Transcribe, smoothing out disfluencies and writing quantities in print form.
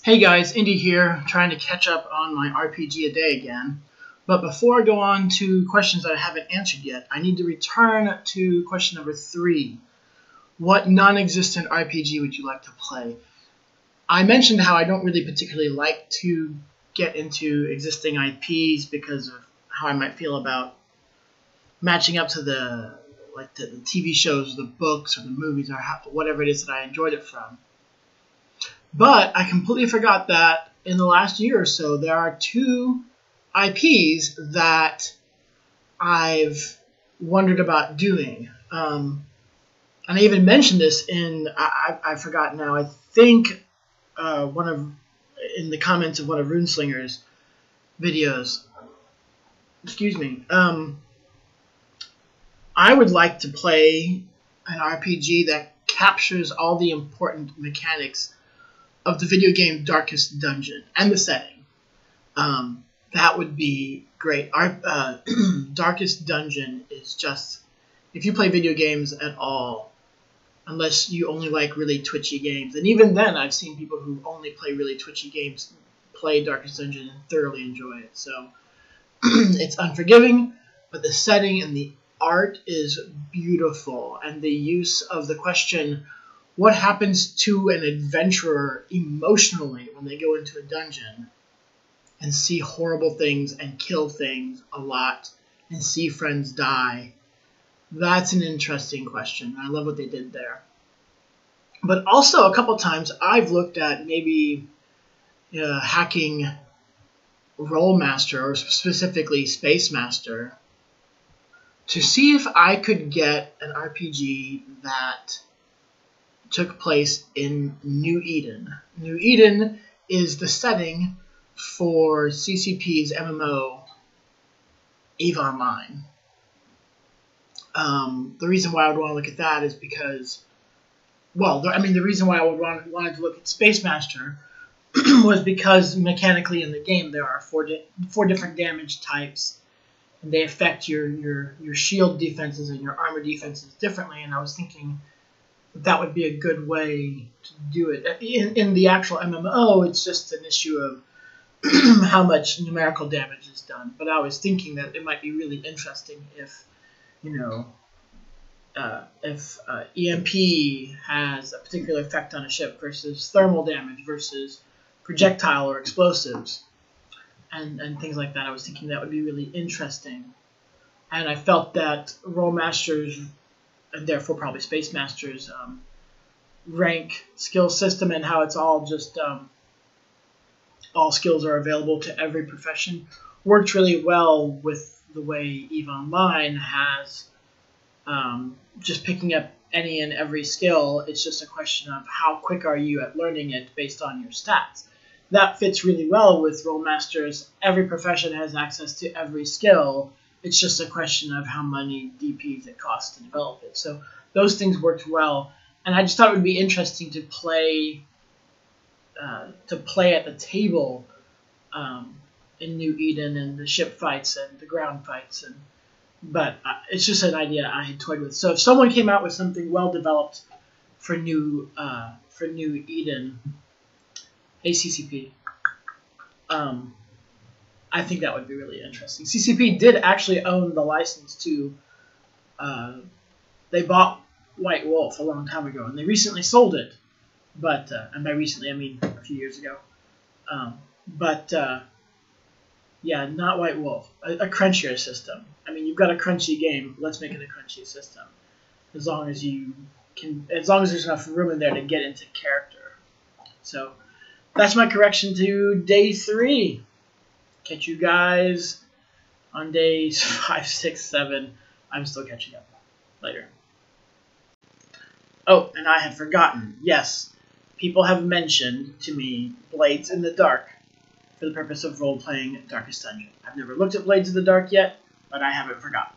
Hey guys, Indy here, trying to catch up on my RPG a day again. But before I go on to questions that I haven't answered yet, I need to return to question number 3. What non-existent RPG would you like to play? I mentioned how I don't really particularly like to get into existing IPs because of how I might feel about matching up to the TV shows, or the books, or the movies, or whatever it is that I enjoyed it from. But I completely forgot that in the last year or so, there are 2 IPs that I've wondered about doing. And I even mentioned this in, I forgot now, I think in the comments of one of Runeslinger's videos. Excuse me. I would like to play an RPG that captures all the important mechanics of the video game Darkest Dungeon and the setting. That would be great. Darkest Dungeon is just, if you play video games at all, unless you only like really twitchy games, and even then I've seen people who only play really twitchy games play Darkest Dungeon and thoroughly enjoy it. So it's unforgiving, but the setting and the art is beautiful, and the use of the question, what happens to an adventurer emotionally when they go into a dungeon and see horrible things and kill things a lot and see friends die? That's an interesting question. I love what they did there. But also, a couple times I've looked at maybe hacking Rolemaster, or specifically Space Master, to see if I could get an RPG that took place in New Eden. New Eden is the setting for CCP's MMO, EVE Online. The reason why I would want to look at that is because, the reason why I would wanted to look at Space Master was because mechanically in the game there are four different damage types, and they affect your shield defenses and your armor defenses differently. And I was thinking that would be a good way to do it. In the actual MMO, it's just an issue of how much numerical damage is done. But I was thinking that it might be really interesting if, EMP has a particular effect on a ship versus thermal damage versus projectile or explosives and things like that. I was thinking that would be really interesting. And I felt that Rolemaster's, and therefore probably Space Master's, rank skill system and how it's all just all skills are available to every profession worked really well with the way EVE Online has just picking up any and every skill. It's just a question of how quick are you at learning it based on your stats. That fits really well with Rolemaster's. Every profession has access to every skill. It's just a question of how many DPs it costs to develop it. So those things worked well, and I just thought it would be interesting to play at the table in New Eden, and the ship fights and the ground fights. But it's just an idea I had toyed with. So if someone came out with something well developed for New Eden, ACCP, I think that would be really interesting. CCP did actually own the license to. They bought White Wolf a long time ago, and they recently sold it. But and by recently I mean a few years ago. Yeah, not White Wolf. A crunchier system. I mean, you've got a crunchy game. Let's make it a crunchy system. As long as there's enough room in there to get into character. So that's my correction to day 3. Catch you guys on days 5, 6, 7. I'm still catching up. Later. Oh, and I had forgotten. Yes, people have mentioned to me Blades in the Dark for the purpose of role-playing Darkest Dungeon. I've never looked at Blades in the Dark yet, but I haven't forgotten.